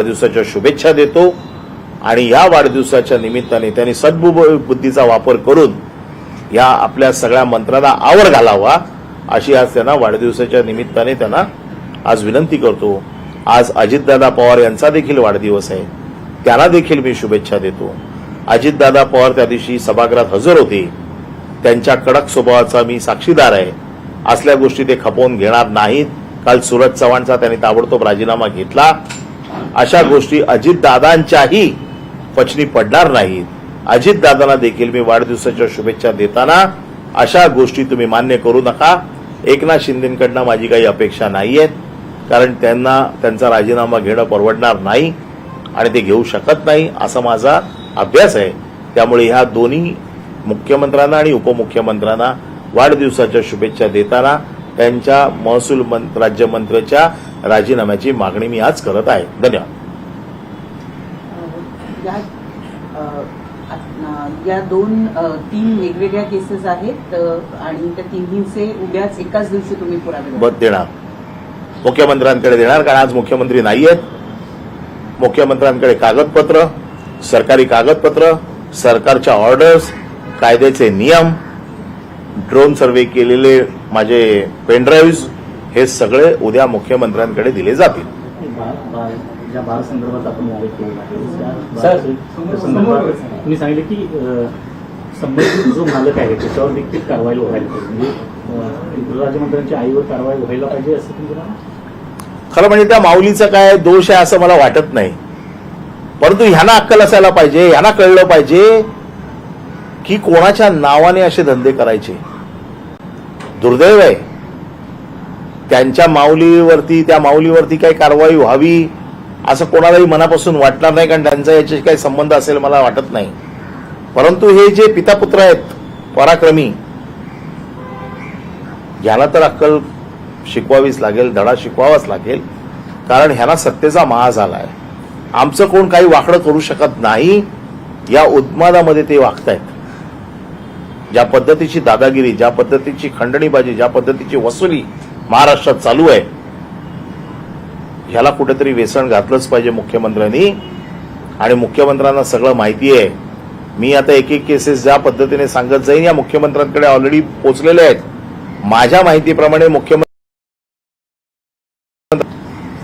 वाढदिवसाच्या शुभेच्छा देतो आणि या वाढदिवसाच्या निमित्ताने त्यांनी सद्बुद्धीचा वापर करून या आपल्या सगळ्या मंत्र्यांना आवर घालावा अशी आज त्यांना वाढदिवसाच्या निमित्ताने त्यांना आज विनंती करतो। आज अजितदादा पवार यांचा देखील वाढदिवस आहे, त्यांना देखील मी शुभेच्छा देतो। अजितदादा पवार त्या दिवशी सभागृहात हजर होते, त्यांच्या कडक स्वभावाचा मी साक्षीदार आहे। असल्या गोष्टी ते खपवून घेणार नाहीत। काल सूरज चव्हाणचा त्यांनी ताबडतोब राजीनामा घेतला, अशा गोष्टी अजितदादांच्याही पचनी पडणार नाहीत। अजितदादांना देखील मी वाढदिवसाच्या शुभेच्छा देताना अशा गोष्टी तुम्ही मान्य करू नका। एकनाथ शिंदेंकडनं माझी काही अपेक्षा नाहीयेत, कारण त्यांना त्यांचा राजीनामा घेणं परवडणार नाही आणि ते घेऊ शकत नाही असा माझा अभ्यास आहे। त्यामुळे ह्या दोन्ही मुख्यमंत्र्यांना आणि उपमुख्यमंत्र्यांना वाढदिवसाच्या शुभेच्छा देताना त्यांच्या महसूल राज्यमंत्र्याच्या राजीनाम्याची मागणी मी आज करत आहे। धन्यवाद। या तीन वेगवेगळ्या केसेस आहेत आणि त्या तिन्हीचे उद्याच एकाच दिवशी तुम्ही पुरावे देणार, मुख्यमंत्र्यांकडे देणार, कारण आज मुख्यमंत्री नाहीयेत। मुख्यमंत्र्यांकडे कागदपत्र, सरकारी कागदपत्र, सरकारच्या ऑर्डर्स, कायद्याचे नियम, ड्रोन सर्वे केलेले माझे पेनड्राईव्ह हे सगळे उद्या मुख्यमंत्र्यांकडे दिले जातील। ज्या बाळ संदर्भात आपण तुम्ही सांगितले की संबंधित जो मालक आहे त्याच्यावर देखील कारवाई व्हायला पाहिजे, म्हणजे गृहराज्यमंत्र्यांच्या आईवर कारवाई व्हायला पाहिजे असं तुमचं खरं म्हणजे त्या माऊलीचा काय दोष आहे असं मला वाटत नाही, परंतु ह्यांना अक्कल असायला पाहिजे, ह्यांना कळलं पाहिजे की कोणाच्या नावाने असे धंदे करायचे। दुर्दैव आहे, त्यांच्या माऊलीवरती त्या माऊलीवरती काही कारवाई व्हावी असं कोणालाही मनापासून वाटणार नाही, कारण त्यांचा याच्याशी काही संबंध असेल मला वाटत नाही। परंतु हे जे पितापुत्र आहेत पराक्रमी, याला तर अक्कल शिकवावीच लागेल, धडा शिकवावाच लागेल, कारण ह्यांना सत्तेचा माज आलाय। आमचं कोण काही वाकडं करू शकत नाही, या उन्मादामध्ये ते वागतायत। ज्या पद्धतीची दादागिरी, ज्या पद्धतीची खंडणीबाजी, ज्या पद्धतीची वसुली महाराष्ट्रात चालू आहे, ह्याला कुठेतरी वेसण घातलंच पाहिजे मुख्यमंत्र्यांनी। आणि मुख्यमंत्र्यांना सगळं माहिती आहे। मी आता एक एक केसेस ज्या पद्धतीने सांगत जाईन या मुख्यमंत्र्यांकडे ऑलरेडी पोहोचलेले आहेत माझ्या माहितीप्रमाणे। मुख्यमंत्री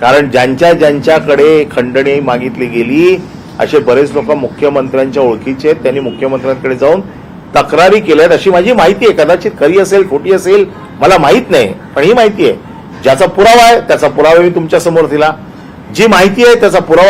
कारण ज्यांच्याकडे खंडणी मागितली गेली असे बरेच लोक मुख्यमंत्र्यांच्या ओळखीचे आहेत, त्यांनी मुख्यमंत्र्यांकडे जाऊन तक्रारी केल्यात अशी माझी माहिती आहे। कदाचित खरी असेल खोटी असेल मला माहित नाही, पण ही माहिती आहे। ज्याचा पुरावा आहे त्याचा पुरावा मी तुमच्या समोर दिला, जी माहिती आहे त्याचा पुरावा